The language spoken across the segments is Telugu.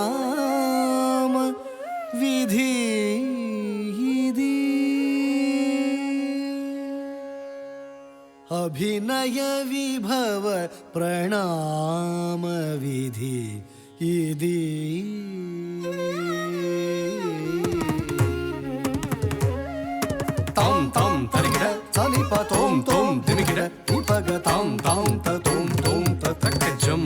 ಪ್ರಣಾಮ ವಿಧಿ ಅಭಿನಯ ವಿಭವ ಪ್ರಣಾಮ ವಿಧಿ ಇದಿ ತಾಂ ತಾಂ ತರಿಗಿಡ ಸನಿಪ ತೋಂ ತೋಂ ದಿಮಿಗಿಡ ನಿಪಗ ತಾಂ ತಾಂ ತ ತೋಂ ತೋಂ ತ ತಕ್ಕ ಜಂ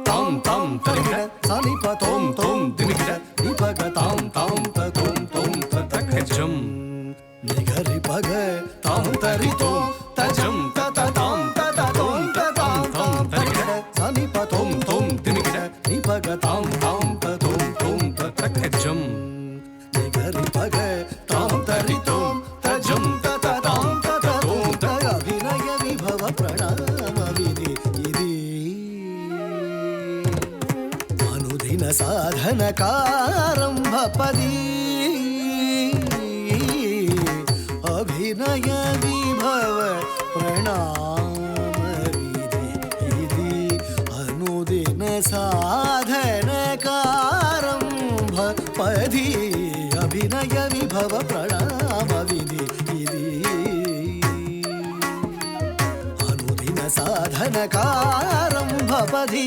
ತಾಂ ತಾಂ ತರಿಗಿಡ ಸನಿಪ ತೋಂ ತೋಂ ದಿಮಿಗಿಡ ನಿಪಗ ತಾಂ ತಾಂ ತ ತೋಂ ತೋಂ ತ ತಕ್ಕ ಜಂ ನಿಗರಿ ಪಗ ತಾಂ ತರಿ ತೋಂ ತ ಜಂ ತ ತ ತಾಂ ತ ತ ತೋಂ ತ ತಾಂ ತಾಂ ತರಿಗಿಡ ಸನಿಪ ತೋಂ ತೋಂ ದಿಮಿಗಿಡ ನಿಪಗ ತಾಂ ತಾಂ ತ ತೋಂ ತೋಂ ತ ತಕ್ಕ ಜಂ ನಿಗರಿ ಪಗ ತಾಂ ತರಿ ತೋಂ ತ ಜಂ ತ ತ ತಾಂ ತ ತ ತೋಂ ತ ಅಭಿನಯ ವಿಭವ ಪ್ರಣಾಮ ವಿಧಿ ಇದಿ ಅನುದಿನ ಸಾಧನಕಾರಂಭ ಪದಿ ಅಭಿನಯ ವಿಭವ ಪ್ರಣಾಮ ವಿಧಿ ಇದಿ ಅನುದಿನ ಸಾಧನಕಾರಂಭ ಪದಿ ಅಭಿನಯ ವಿಭವ ಪ್ರಣಾಮ ವಿಧಿ ಇದಿ ಅನುದಿನ ಸಾಧನಕಾರಂಭ ಪದಿ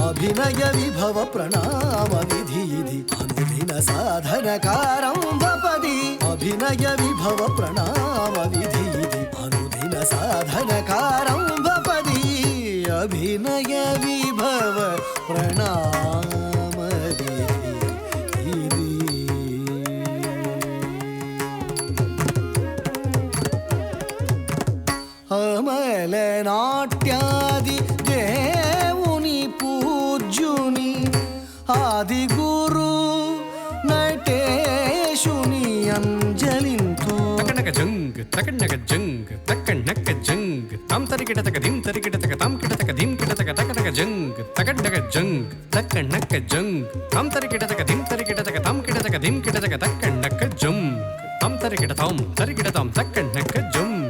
ಅಭಿನಯ ವಿಭವ ಪ್ರಣಾಮ ವಿಧಿ ಇದಿ ಅನುದಿನ ಸಾಧನಕಾರಂಭ ಪದಿ ಅಭಿನಯ ವಿಭವ ಪ್ರಣಾಮ ವಿಧಿ ಇದಿ ಅನುದಿನ ಸಾಧನಕಾರಂಭ ಪದಿ ಅಭಿನಯ ವಿಭವ ಪ್ರಣಾಮ ವಿಧಿ ಇದಿ ಅಮಲ ನಾಟ್ಯಾದಿ ದೇವುನಿ ಪೂಜ್ಯುನಿ ಆದಿಗುರು ನಟೇಶುನಿ ಅಂಜಲಿಂತು ತಕಣಕ ಜಂಗ್ ತಕಣ್ಣಕ ಜಂಗ್ ತಕಣ್ಣಕ ಜಂಗ್ ತಾಂ ತರಿಗಿಡ ತಕ ಧಿಂ ತರಿಗಿಡ ತಕ ತಾಂ ಕಿಡ ತಕ ಧಿಂ ಕಿಡ ತಕ ತಕಣಕ ಜಂಗ್ ತಕಣ್ಣಕ ಜಂಗ್ ತಕಣ್ಣಕ ಜಂಗ್ ತಾಂ ತರಿಗಿಡ ತಕ ಧಿಂ ತರಿಗಿಡ ತಕ ತಾಂ ಕಿಡ ತಕ ಧಿಂ ಕಿಡ ತಕ ತಕಣ್ಣಕ ಜಂಗ್ ತಾಂ ತರಿಗಿಡ ತಾಂ ತರಿಗಿಡ ತಾಂ ತಕಣ್ಣಕ ಜಂಗ್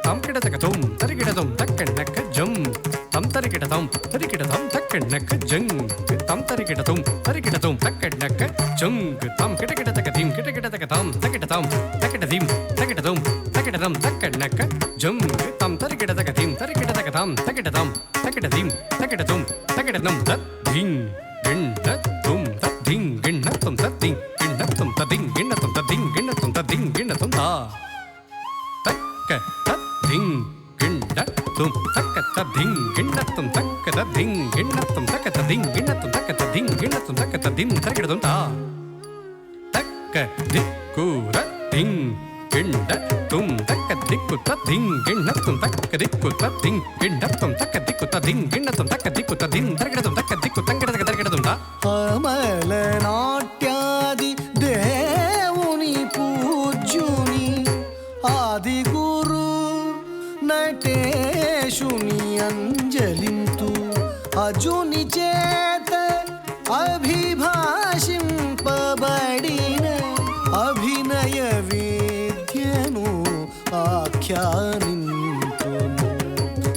ತಾಂ ಕಿಡ ತಕ ತೋಂ ತರಿಗಿಡ ತೋಂ ತಕಣ್ಣಕ ಜಂಗ್ ತಾಂ ತರಿಗಿಡ ತಾಂ ತರಿಗಿಡ ತಾಂ ತಕಣ್ಣಕ ಜಂಗ್ ತಾಂ ತರಿಗಿಡ ತೋಂ ತರಿಗಿಡ ತೋಂ ತಕಣ್ಣಕ ಜಂಗ್ ತಾಂ ಕಿಡ ಕಿಡ ತಕ ಧಿಂ ಕಿಡ ಕಿಡ ತಕ ತಾಂ ತಕಿಡ ತಾಂ ತಕಿಡ ಧಿಂ ತಕಿಡ ತೋಂ ತಕಿಡ ತಾಂ ತಕಣ್ಣಕ ಜಂಗ್ ತಾಂ ತರಿಗಿಡ ತಕ ಧಿಂ ತರಿಗಿಡ ತಕ ತಾಂ ತಕಿಡ ತಾಂ ತಕಿಡ ಧಿಂ ತಕಿಡ ತೋಂ ತಕಿಡ ನಂ ತತ್ ಧಿಂ ಗಿಣ್ಣ ತುಂ ತತ್ ಧಿಂ ಗಿಣ್ಣ ತುಂ ತತ್ ಧಿಂ ಗಿಣ್ಣ ತುಂ ತತ್ ಧಿಂ ಗಿಣ್ಣ ತುಂ ತತ್ ಧಿಂ ಗಿಣ್ಣ ತುಂ ತತ್ ಧಿಂ ಗಿಣ್ಣ ತುಂ ತಾ ತಕ್ಕ ತತ್ ಧಿಂ ಗಿಣ್ಣ ತುಂ ತಕ್ಕ ತತ್ ಧಿಂ ಗಿಣ್ಣ ತುಂ ತಕ್ಕ ತತ್ ಧಿಂ ಗಿಣ್ಣ ತುಂ ತಕ್ಕ ತತ್ ಧಿಂ ಗಿಣ್ಣ ತುಂ ತಕ್ಕ ತತ್ ಧಿಂ ಗಿಣ್ಣ ತುಂ ತಕ್ಕ ತತ್ ಧಿಂ ತರಗಿಡ ತುಂ ತಾ ತಕ್ಕ ದಿಕ್ಕುರ ಧಿಂ ಗಿಣ್ಣ ತುಂ ತಕ್ಕ ದಿಕ್ಕು ತತ್ ಧಿಂ ಗಿಣ್ಣ ತುಂ ತಕ್ಕ ದಿಕ್ಕು ತತ್ ಧಿಂ ಗಿಣ್ಣ ತುಂ ತಕ್ಕ ದಿಕ್ಕು ತತ್ ಧಿಂ ಗಿಣ್ಣ ತುಂ ತಕ್ಕ ದಿಕ್ಕು ತತ್ ಧಿಂ ತರಗಿಡ ತುಂ ತಕ್ಕ ದಿಕ್ಕು ತಂಗಿಡ ತಕ್ಕ ತರಗಿಡ ತುಂ ತಾ ಅಮಲ ನಾಟ್ಯಾದಿ ದೇವುನಿ ಪೂಜ್ಯುನಿ ಆದಿಗುರು ನಟೇಶುನಿ ಅಂಜಲಿಂತು ಅಜುನಿ ಚೇತ ಅಭಿಭಾಷಿಂಪಬಡಿನ ಅಭಿನಯ ವಿದ್ಯನು ಆಖ್ಯಾನಿಂತು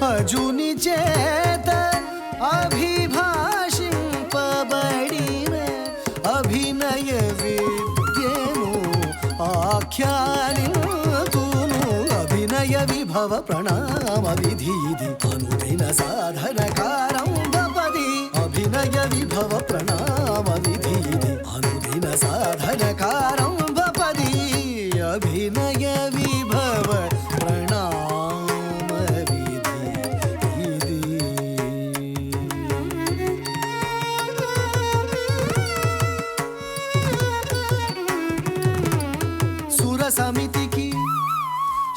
ಅಜುನಿ ಚೇತ ಅಭಿಭಾಷಿಂಪಬಡಿನ ಅಭಿನಯ ವಿದ್ಯನು ಆಖ್ಯಾನಿಂತು ಅಭಿನಯ ವಿಭವ ಪ್ರಣಾಮ ವಿಧಿ ಇದಿ ಅನುದಿನ ಸಾಧನಕಾರಂಭ ಪದಿ ಅಭಿನಯ ವಿಭವ ಪ್ರಣಾಮ ವಿಧಿ ಇದಿ ಅನುದಿನ ಸಾಧನಕಾರಂಭ ಪದಿ ಅಭಿನಯ ವಿಭವ ಪ್ರಣಾಮ ವಿಧಿ ಇದಿ ಸುರ ಸಮಿತಿಕಿ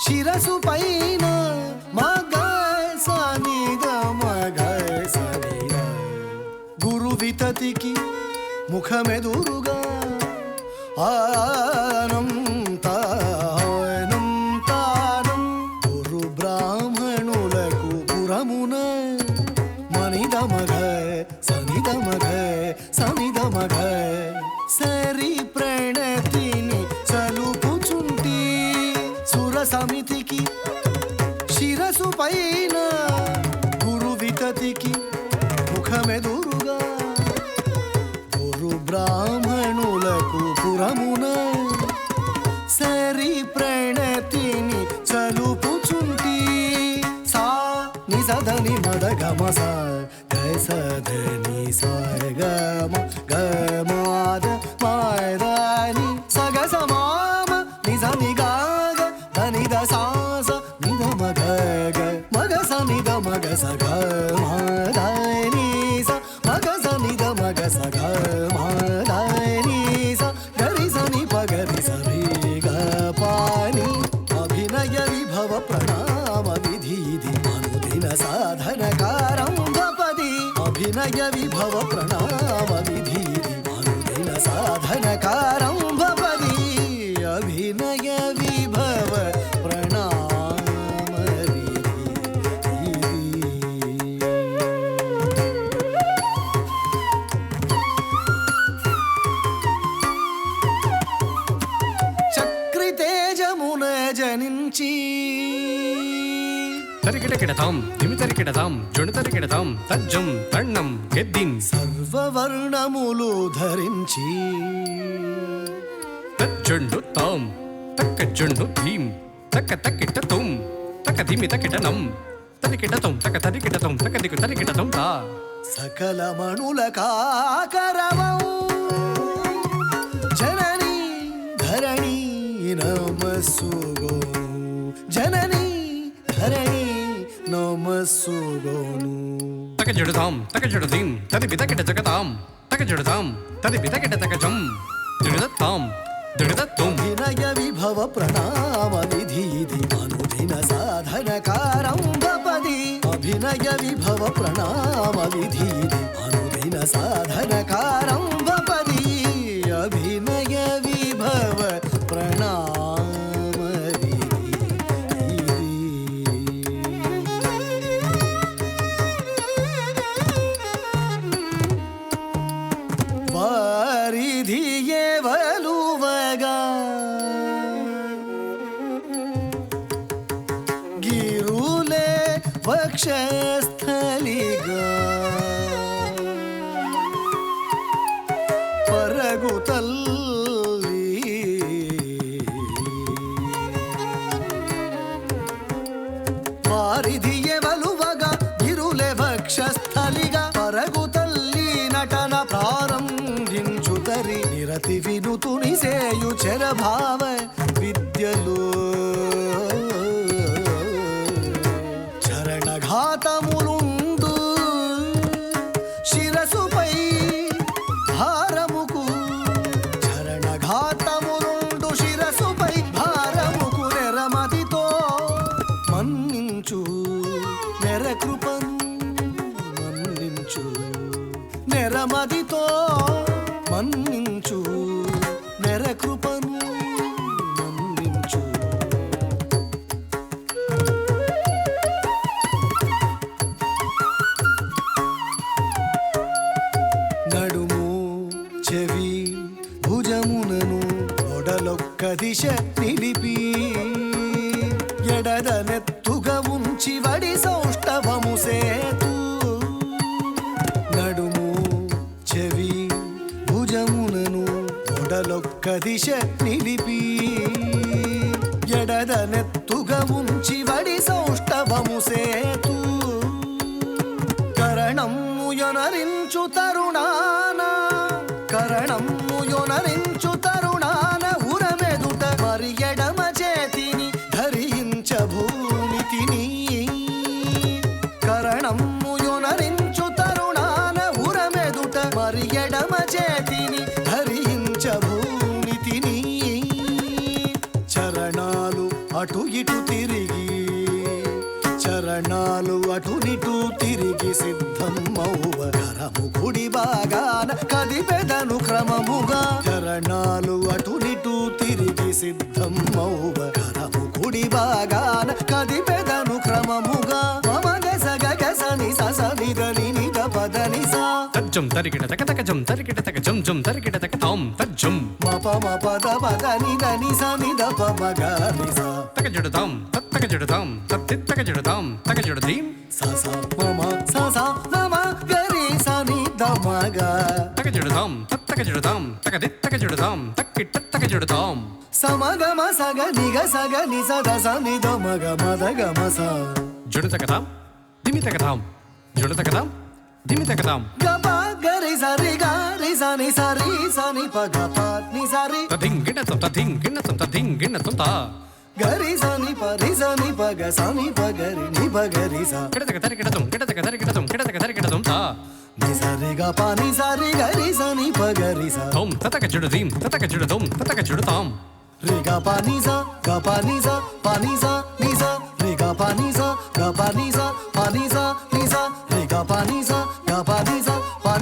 ಶಿರಸು ಪೈನ ಮಗ ಸನಿದ ಮಗ ಸನಿದ ಗುರು వితతికి ముఖమెదురుగా ఆనం తానం తానం గురు బ్రాహ్మణులకు పురమున మనిద మగ సనిద మగ సనిద మగ సరి ప్రణతిని సలుపు పైన గురు వితతికి ముఖమెదురుగా గురు బ్రాహ్మణులకు పురమున సరి ప్రణతిని చలుపుచుంటి సా నిసదని మదగమస గసదని సాగమ గమాద మాయదని సగసమామ నిజని గాగ ధనిద సాస నిద మగగ మగస నిద మగస గమాదని స మగస నిద మగస గమాదని స గరిసని పగరి సరి గపాని అభినయ విభవ ప్రణామ విధీది అనుదిన సాధనకారం భపది అభినయ విభవ ప్రణామ విధీది అనుదిన సాధనకారం భపది అభినయ విభవ ప్రణామ విధీది చక్రితేజమున జనించి తరికిటకిడతాం దిమి తరికిడతాం జొడు తరికిడతాం తజ్జం తಣ್ಣం గెద్దిం సర్వవర్ణములు ధరించి తజ్జొండు తాం తక్క జొండు ధీం తక్క తక్కిట తుం తక్క ధిమి తకిటనం తరికిటతం తక్క తరికిటతం తక్క దిక్కు తరికిటతం తా సకల మణుల కాకరవం జనని ధరణి నమస్సుగోను జనని ధరణి నమస్సుగోను తక జొడుతాం తక జొడుదీం తది బిదకిట జగతాం తక జొడుతాం తది బిదకిట తకజం దిడుదత్తాం దిడుదత్తుం వినయ విభవ ప్రణామ విధీది అనుదిన సాధనకారం భపది అభినయ విభవ ప్రణామ విధీది అనుదిన సాధనకారం భపది అభినయ విభవ ప్రణామ విధీది వారిధియే వలువగా గిరులే వక్షస్థలిగా పరగు తల్లి వారిధియే వలువగా గిరులే వక్షస్థలిగా పరగు తల్లి నటన ప్రారంభించుతరి నిరతి వినుతుని సేయు చరభావ విద్యలు చరణఘాతములుండు శిరసుపై భారముకు చరణఘాతములుండు శిరసుపై భారముకు నెరమదితో మన్నించు నెరకృపను మన్నించు నెరమదితో మన్నించు నెరకృపను మన్నించు నడుము చెవి భుజమునను ఒడలొక్క దిశ నిలిపి ఎడదనెత్తుగా ఉంచి వడి సౌష్ఠవము సేతు నడుము చెవి భుజమునను ఒడలొక్క దిశ నిలిపి ఎడదనెత్తుగా ఉంచి వడి సౌష్ఠవము సేతు కరణము యొనరించు తరుణాన కరణము యొనరించు తరుణాన ఉరమెదుట మరి ఎడమ చేతిని ధరించ భూమితిని కరణము యొనరించు తరుణాన ఉరమెదుట మరి ఎడమ చేతిని ధరించ భూమితిని చరణాలు అటు ఇటు తిరిగి చరణాలు అటునిటు తిరిగి సిద్ధమౌవ కరము కుడి భాగాన కదిపెదను క్రమముగా చరణాలు అటునిటు తిరిగి సిద్ధమౌవ కరము కుడి భాగాన కదిపెదను క్రమముగా మమగస గగసని ససనిదని నిద పదని సా తజ్జం తరికిట తక తకజం తరికిట తక జం జం తరికిట తక తాం తజ్జం మప మపద పదని దని సని ద పమగ నిస తక జొడుతాం తక్క తగజుడతాం తగజుడతాం తగజుడదీం సా సా మమ సా సా మమ గరి సని దమగ తగజుడతాం తగజుడతాం తక్కిట్ట తగజుడతాం సమగమ సగ నిగ సగ ని సద సని దమగ మదగ మస జుడతకదాం దిమితకదాం జుడతకదాం దిమితకదాం గప గరి సరి గరి సని సరి సని పగ ప ని సరి తదింగిణతం తదింగిణతం గరి సని పరి సని పగ సని పగరి ని పగరి స కిడతక తరికిడతం తా ని సరి గ ప ని సరి గరి సని పగరి స తోం తతక జుడతాం రి గ ప ని స ని స ని స రి గ ప ని స ని స ని స రి గ ప ని స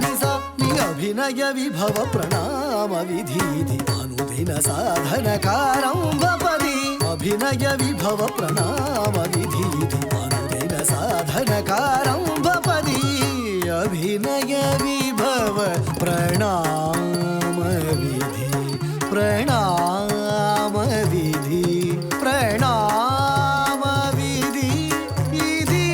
ని స ని అభినయ విభవ ప్రణామ విధీతి అనుదిన సాధనకారం వపది అభినయ విభవ ప్రణామ విధీతి అనుదిన సాధనకారం వపది అభినయ విభవ ప్రణామ విధి ప్రణామ విధి ప్రణామ విధి ఇది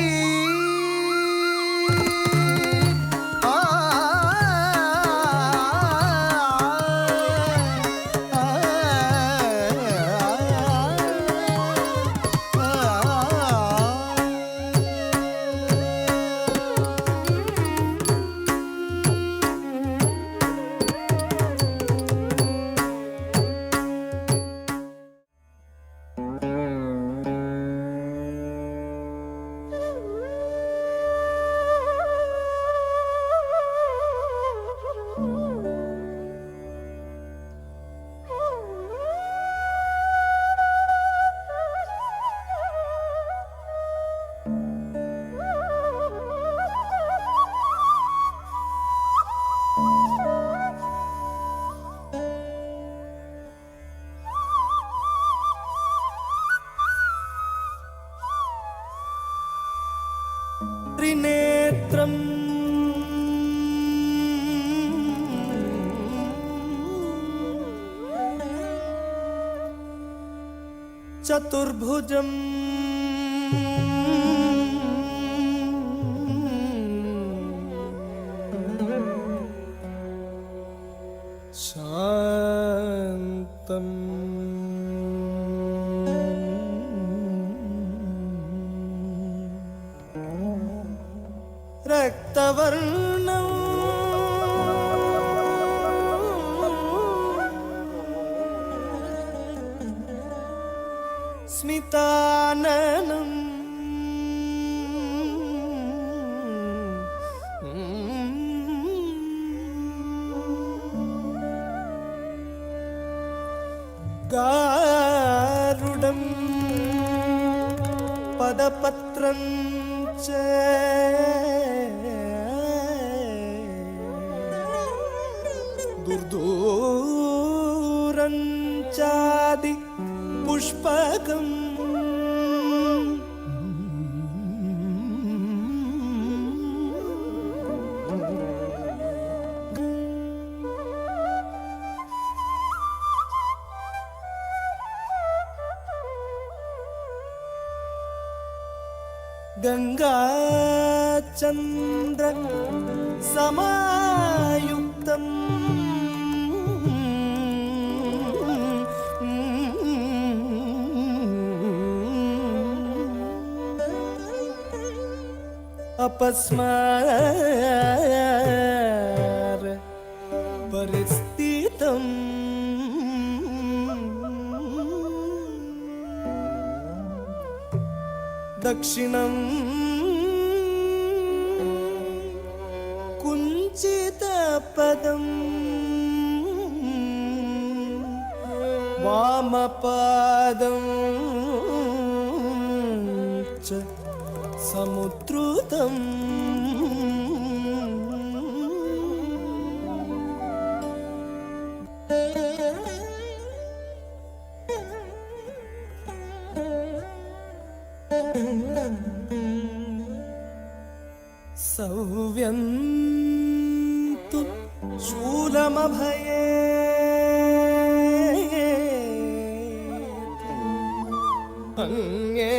త్రినేత్రం చతుర్భుజం శాంతం రక్తవర్ణం స్మితాననం గారుడం పదపత్రం చ దుర్దూరం చాది పుష్పకం గంగా చంద్ర సమాయుక్తం అపస్మార పరిస్థితం దక్షిణం కుంచిత పదం వామపాదం చ సముద్రుతం సౌవ్యంతు శూలమభయే अंगे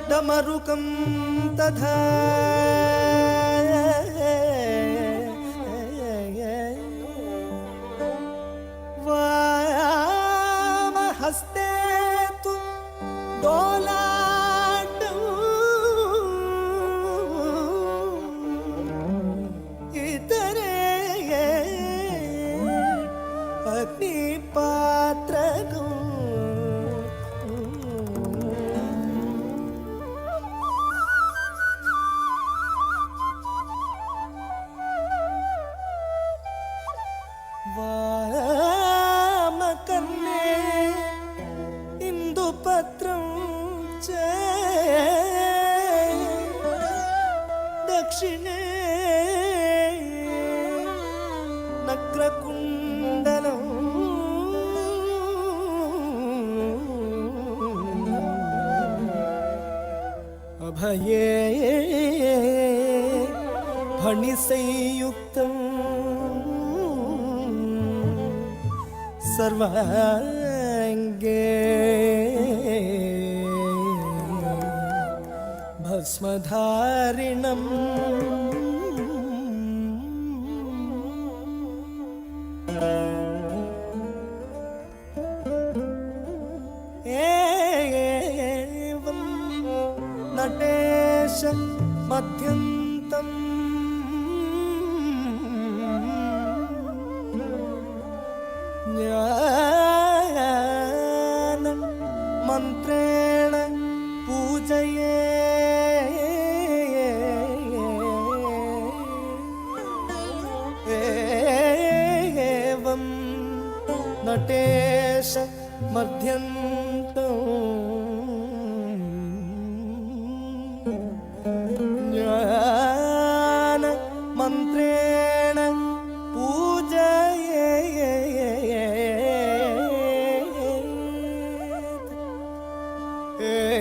डमरुकं तथा वामहस्ते तु डोलाटं इतरे अग्निपात्रकं वामकर्णे इंदुपत्रं च दक्षिणे नग्रकुण्डलम् अभये फणिसंयुक्तं सर्वाङ्गे भस्मधारिणम् एवं नटेश मध्यन्तम् ज्ञान मन्त्रेण पूजये एवं नटेश मध्यन्तम् ज्ञान मन्त्रेण पूजये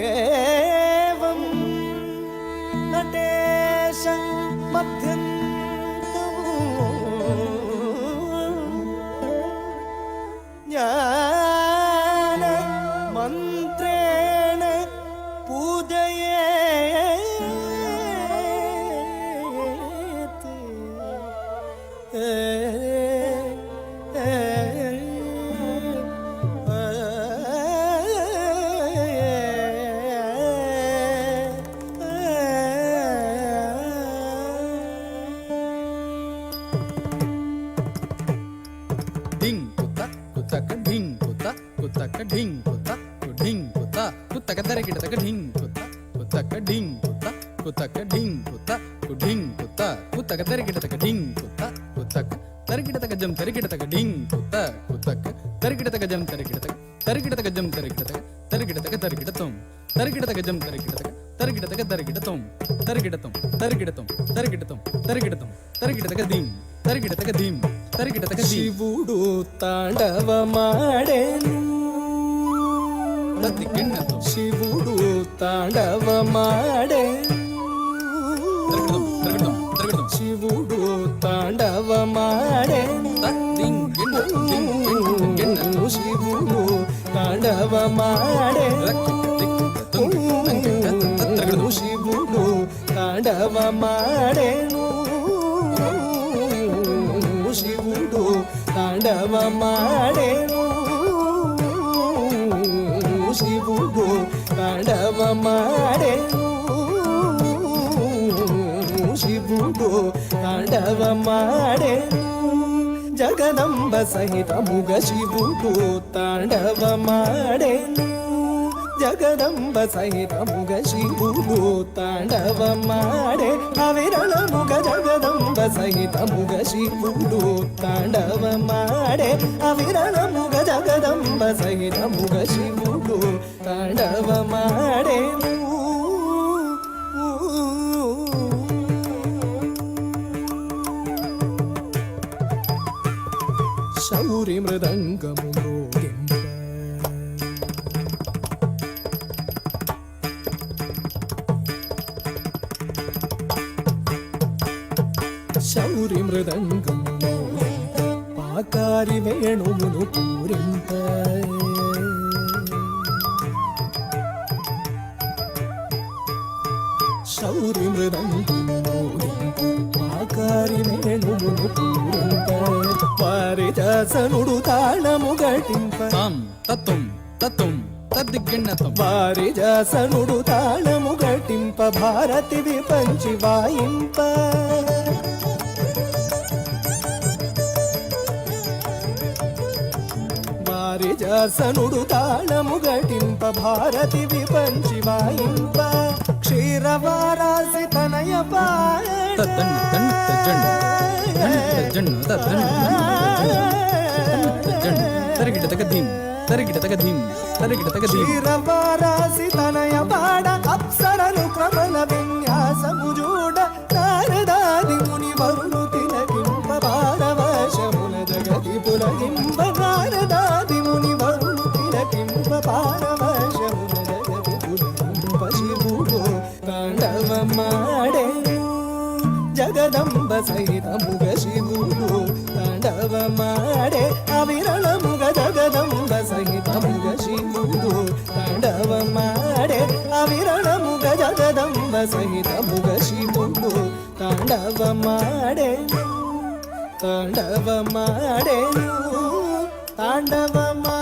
एवं नटेश मध्यन्तम् ज्ञान मन्त्रेण ಶಿವುಡು ತಾಂಡವಮಾಡೆನು ಶಿವುಡು ತಾಂಡವಮಾಡೆನು ಶಿವುಡು ತಾಂಡವಮಾಡೆನು ಶಿವುಡು ತಾಂಡವಮಾಡೆನು ಶಿವುಡು ತಾಂಡವಮಾಡೆನು ಶಿವುಡು ತಾಂಡವಮಾಡೆನು ಶಿವುಡು ತಾಂಡವಮಾಡೆನು ಶಿವುಡು ತಾಂಡವಮಾಡೆನು ಜಗದಂಬ ಸಹಿತ ಮುಗ ಶಿವುಡು ತಾಂಡವಮಾಡೆನು ಜಗದಂಬ ಸಹಿತ ಮುಗ ಶಿವುಡು ತಾಂಡವಮಾಡೆ ಅವಿರಳ ಮುಗ ಜಗದಂಬ ಸಹಿತ ಮುಗ ಶಿವುಡು ತಾಂಡವಮಾಡೆ ಅವಿರಳ ಮುಗ ಜಗದಂಬ ಸಹಿತ ಮುಗ ಶಿವುಡು ತಾಂಡವಮಾಡೆನು ಶೌರಿ ಮೃದಂಗಮು ಮ್ರೋಗೆಂಬ ಶೌರಿ ಮೃದಂಗಮು ಪಾಕಾರಿ ವೇಣುವುನು ಪೂರಿಂತ సౌరి మృదంగిమోదింపు ఆకారి వేణుమును పూరింప వారిజాసనుడు తాళము గటింప తాం తత్వం తత్వం తద్దిగ్గిణతం వారిజాసనుడు తాళము గటింప భారతి విపంచి వాయింప వారిజాసనుడు తాళము గటింప భారతి విపంచి వాయింప క్షీరవారాసి తనయ తద్దన్న తన్న తజ్జన్న తజ్జన్న తద్దన్న తజ్జన్న తరిగిట తగధీం తరిగిట తగధీం తరిగిట తగధీం క్షీరవారాసి తనయ పాడ అప్సరను క్రమల విన్యాసము చూడ నారదాది ముని వరుణు తిలకింప పారవశమున జగతి పులగింప నారదాది ముని వరుణు తిలకింప పారవశమున జగతి పులగింప శివుడు తాండవమాడెను జగదంబ సహితముగ శివుడు తాండవమాడే అవిరళముగ జగదంబ సహితముగ శివుడు తాండవమాడే అవిరళముగ జగదంబ సహితముగ శివుడు తాండవమాడెను తాండవమాడెను తాండవమా